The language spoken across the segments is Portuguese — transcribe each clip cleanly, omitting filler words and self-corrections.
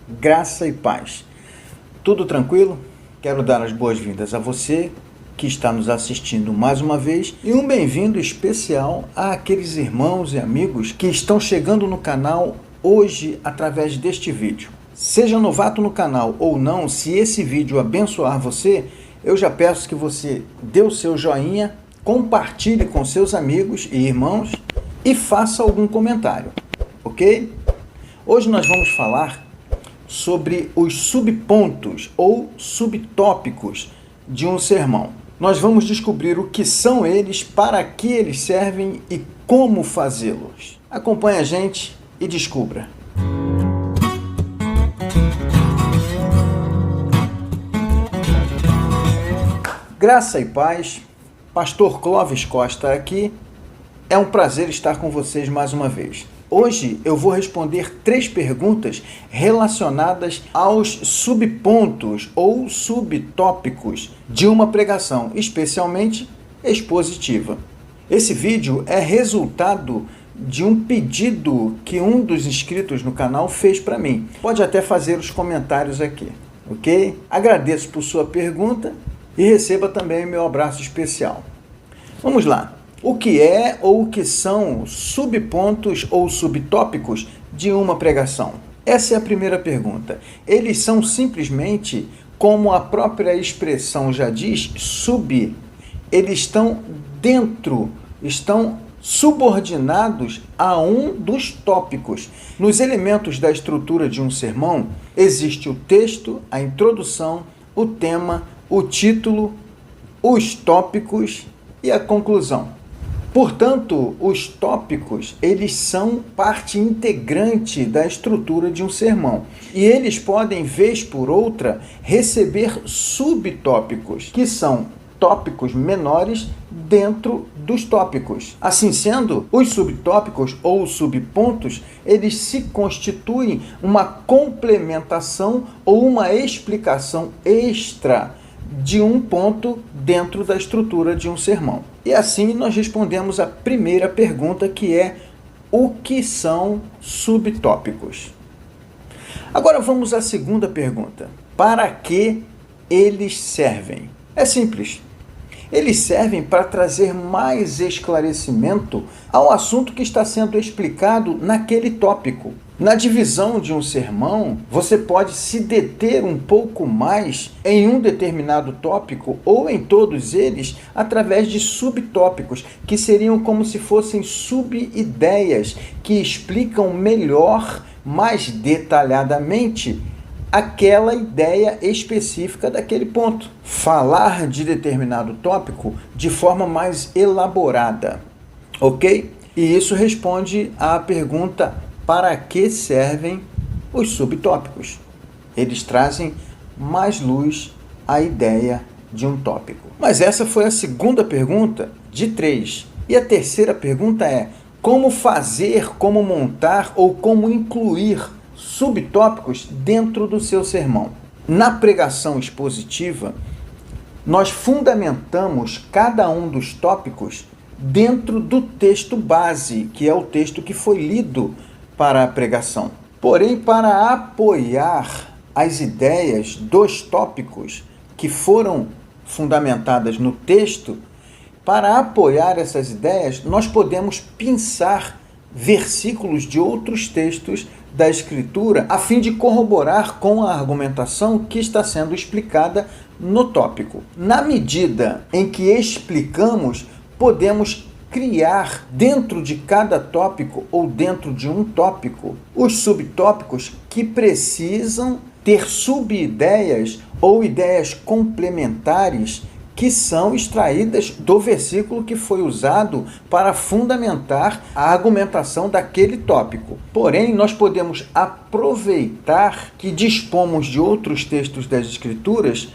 Graça e paz. Tudo tranquilo? Quero dar as boas-vindas a você que está nos assistindo mais uma vez e um bem-vindo especial àqueles irmãos e amigos que estão chegando no canal hoje através deste vídeo. Seja novato no canal ou não, se esse vídeo abençoar você, eu já peço que você dê o seu joinha, compartilhe com seus amigos e irmãos e faça algum comentário, ok? Hoje nós vamos falar sobre os subpontos ou subtópicos de um sermão. Nós vamos descobrir o que são eles, para que eles servem e como fazê-los. Acompanhe a gente e descubra. Graça e paz, Pastor Clóvis Costa aqui. É um prazer estar com vocês mais uma vez. Hoje eu vou responder 3 perguntas relacionadas aos subpontos ou subtópicos de uma pregação, especialmente expositiva. Esse vídeo é resultado de um pedido que um dos inscritos no canal fez para mim. Pode até fazer os comentários aqui, ok? Agradeço por sua pergunta e receba também meu abraço especial. Vamos lá. O que é ou o que são subpontos ou subtópicos de uma pregação? Essa é a primeira pergunta. Eles são simplesmente, como a própria expressão já diz, eles estão dentro, estão subordinados a um dos tópicos. Nos elementos da estrutura de um sermão, existe o texto, a introdução, o tema, o título, os tópicos e a conclusão. Portanto, os tópicos, eles são parte integrante da estrutura de um sermão. E eles podem, vez por outra, receber subtópicos, que são tópicos menores dentro dos tópicos. Assim sendo, os subtópicos ou subpontos, eles se constituem uma complementação ou uma explicação extra de um ponto dentro da estrutura de um sermão. E assim nós respondemos a primeira pergunta, que é: o que são subtópicos? Agora vamos à segunda pergunta. Para que eles servem? É simples. Eles servem para trazer mais esclarecimento ao assunto que está sendo explicado naquele tópico. Na divisão de um sermão, você pode se deter um pouco mais em um determinado tópico ou em todos eles através de subtópicos, que seriam como se fossem sub-ideias que explicam melhor, mais detalhadamente, aquela ideia específica daquele ponto. Falar de determinado tópico de forma mais elaborada, ok? E isso responde à pergunta: para que servem os subtópicos? Eles trazem mais luz à ideia de um tópico. Mas essa foi a segunda pergunta de 3. E a terceira pergunta é: como fazer, como montar ou como incluir subtópicos dentro do seu sermão? Na pregação expositiva, nós fundamentamos cada um dos tópicos dentro do texto base, que é o texto que foi lido para a pregação. Porém, para apoiar as ideias dos tópicos que foram fundamentadas no texto, para apoiar essas ideias, nós podemos pensar versículos de outros textos da Escritura, a fim de corroborar com a argumentação que está sendo explicada no tópico. Na medida em que explicamos, podemos criar dentro de cada tópico ou dentro de um tópico os subtópicos que precisam ter sub-ideias ou ideias complementares que são extraídas do versículo que foi usado para fundamentar a argumentação daquele tópico. Porém, nós podemos aproveitar que dispomos de outros textos das Escrituras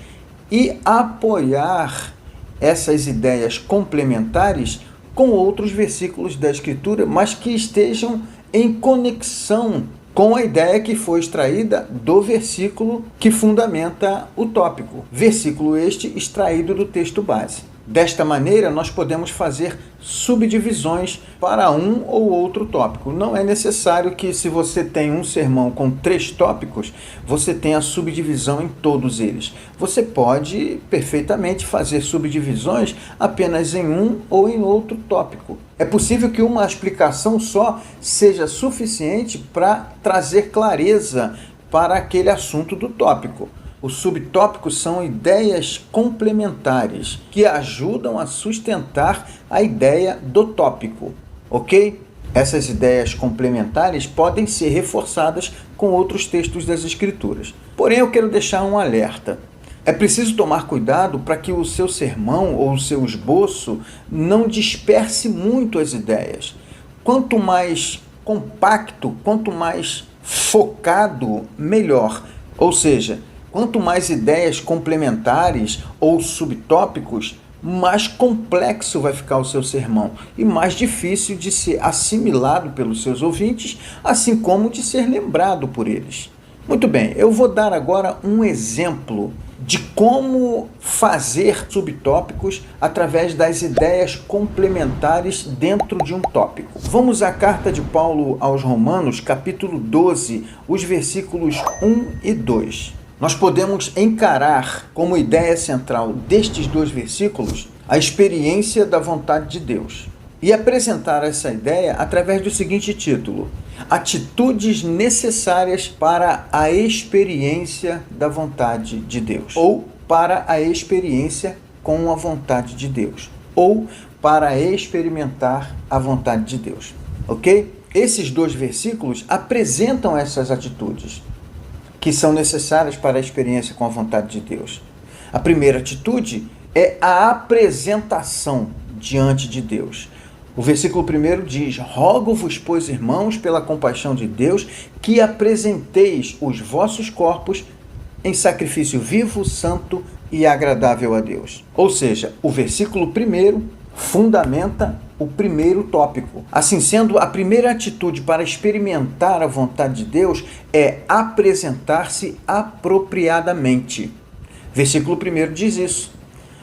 e apoiar essas ideias complementares com outros versículos da Escritura, mas que estejam em conexão com a ideia que foi extraída do versículo que fundamenta o tópico. Versículo este extraído do texto base. Desta maneira, nós podemos fazer subdivisões para um ou outro tópico. Não é necessário que, se você tem um sermão com 3 tópicos, você tenha subdivisão em todos eles. Você pode perfeitamente fazer subdivisões apenas em um ou em outro tópico. É possível que uma explicação só seja suficiente para trazer clareza para aquele assunto do tópico. Os subtópicos são ideias complementares que ajudam a sustentar a ideia do tópico, ok? Essas ideias complementares podem ser reforçadas com outros textos das Escrituras. Porém, eu quero deixar um alerta. É preciso tomar cuidado para que o seu sermão ou o seu esboço não disperse muito as ideias. Quanto mais compacto, quanto mais focado, melhor. Ou seja, quanto mais ideias complementares ou subtópicos, mais complexo vai ficar o seu sermão e mais difícil de ser assimilado pelos seus ouvintes, assim como de ser lembrado por eles. Muito bem, eu vou dar agora um exemplo de como fazer subtópicos através das ideias complementares dentro de um tópico. Vamos à carta de Paulo aos Romanos, capítulo 12, os versículos 1 e 2. Nós podemos encarar como ideia central destes 2 versículos a experiência da vontade de Deus e apresentar essa ideia através do seguinte título: Atitudes necessárias para a experiência da vontade de Deus, ou para a experiência com a vontade de Deus, ou para experimentar a vontade de Deus, ok? Esses 2 versículos apresentam essas atitudes que são necessárias para a experiência com a vontade de Deus. A primeira atitude é a apresentação diante de Deus. O versículo 1 diz: Rogo-vos, pois, irmãos, pela compaixão de Deus, que apresenteis os vossos corpos em sacrifício vivo, santo e agradável a Deus. Ou seja, o versículo 1 fundamenta o primeiro tópico. Assim sendo, a primeira atitude para experimentar a vontade de Deus é apresentar-se apropriadamente. Versículo 1 diz isso.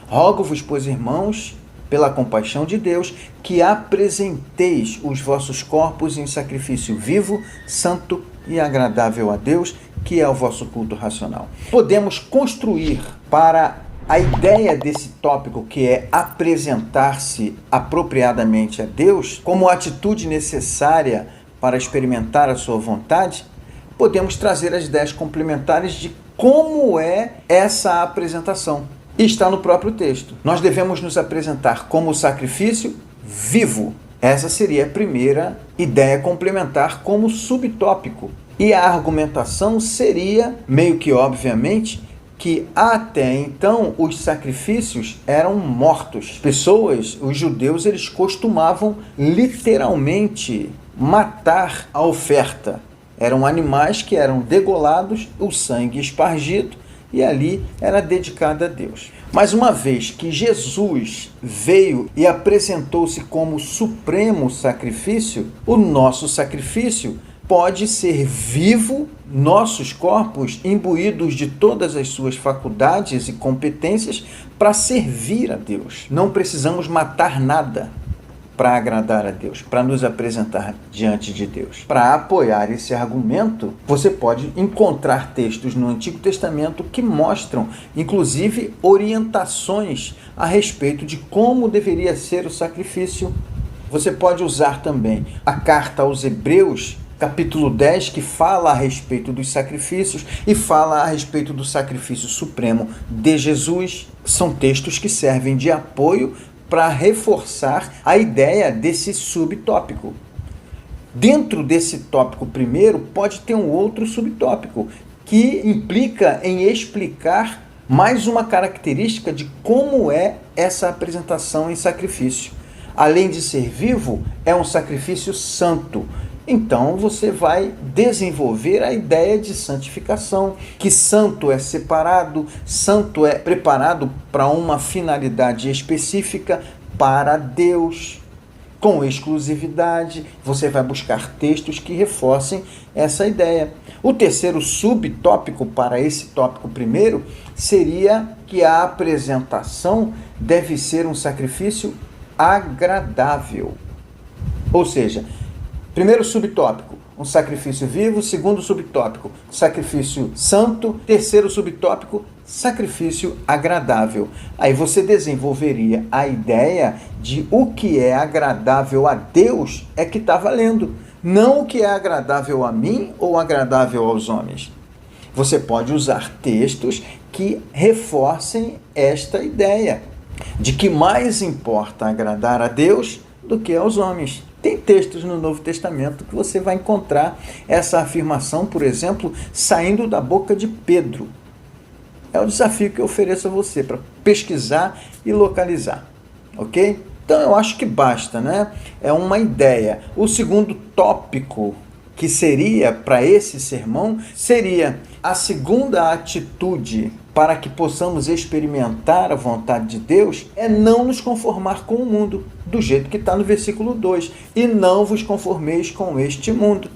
Rogo-vos, pois, irmãos, pela compaixão de Deus, que apresenteis os vossos corpos em sacrifício vivo, santo e agradável a Deus, que é o vosso culto racional. Podemos construir para a ideia desse tópico, que é apresentar-se apropriadamente a Deus, como atitude necessária para experimentar a sua vontade, podemos trazer as ideias complementares de como é essa apresentação. E está no próprio texto. Nós devemos nos apresentar como sacrifício vivo. Essa seria a primeira ideia complementar como subtópico. E a argumentação seria, meio que obviamente, que até então os sacrifícios eram mortos. Pessoas, os judeus, eles costumavam literalmente matar a oferta. Eram animais que eram degolados, o sangue espargido, e ali era dedicado a Deus. Mas uma vez que Jesus veio e apresentou-se como supremo sacrifício, o nosso sacrifício pode ser vivo, nossos corpos imbuídos de todas as suas faculdades e competências para servir a Deus. Não precisamos matar nada para agradar a Deus, para nos apresentar diante de Deus. Para apoiar esse argumento, você pode encontrar textos no Antigo Testamento que mostram, inclusive, orientações a respeito de como deveria ser o sacrifício. Você pode usar também a carta aos Hebreus, capítulo 10, que fala a respeito dos sacrifícios e fala a respeito do sacrifício supremo de Jesus. São textos que servem de apoio para reforçar a ideia desse subtópico. Dentro desse tópico primeiro, pode ter um outro subtópico, que implica em explicar mais uma característica de como é essa apresentação em sacrifício. Além de ser vivo, é um sacrifício santo. Então você vai desenvolver a ideia de santificação, que santo é separado, santo é preparado para uma finalidade específica para Deus. com exclusividade, você vai buscar textos que reforcem essa ideia. O terceiro subtópico para esse tópico primeiro seria que a apresentação deve ser um sacrifício agradável. Ou seja, primeiro subtópico, um sacrifício vivo. Segundo subtópico, sacrifício santo. Terceiro subtópico, sacrifício agradável. Aí você desenvolveria a ideia de o que é agradável a Deus é que está valendo, não o que é agradável a mim ou agradável aos homens. Você pode usar textos que reforcem esta ideia de que mais importa agradar a Deus do que aos homens. Tem textos no Novo Testamento que você vai encontrar essa afirmação, por exemplo, saindo da boca de Pedro. É o desafio que eu ofereço a você para pesquisar e localizar, ok? Então eu acho que basta, né? É uma ideia. O segundo tópico que seria para esse sermão seria a segunda atitude para que possamos experimentar a vontade de Deus é não nos conformar com o mundo, do jeito que está no versículo 2, e não vos conformeis com este mundo.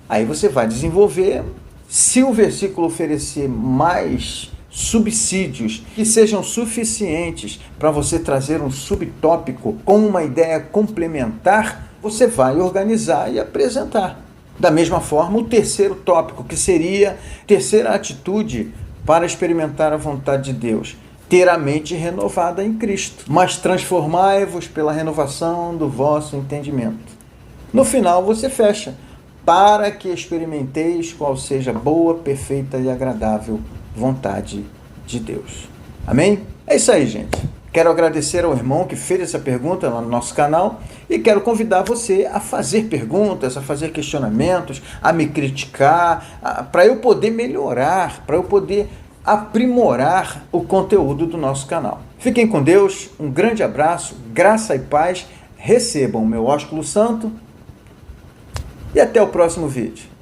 Aí você vai desenvolver, se o versículo oferecer mais subsídios que sejam suficientes para você trazer um subtópico com uma ideia complementar, você vai organizar e apresentar. Da mesma forma, o terceiro tópico, que seria a terceira atitude para experimentar a vontade de Deus, ter a mente renovada em Cristo, mas transformai-vos pela renovação do vosso entendimento. No final você fecha, para que experimenteis qual seja boa, perfeita e agradável vontade de Deus. Amém? É isso aí, gente. Quero agradecer ao irmão que fez essa pergunta lá no nosso canal e quero convidar você a fazer perguntas, a fazer questionamentos, a me criticar, para eu poder melhorar, para eu poder aprimorar o conteúdo do nosso canal. Fiquem com Deus, um grande abraço, graça e paz, recebam o meu ósculo santo e até o próximo vídeo.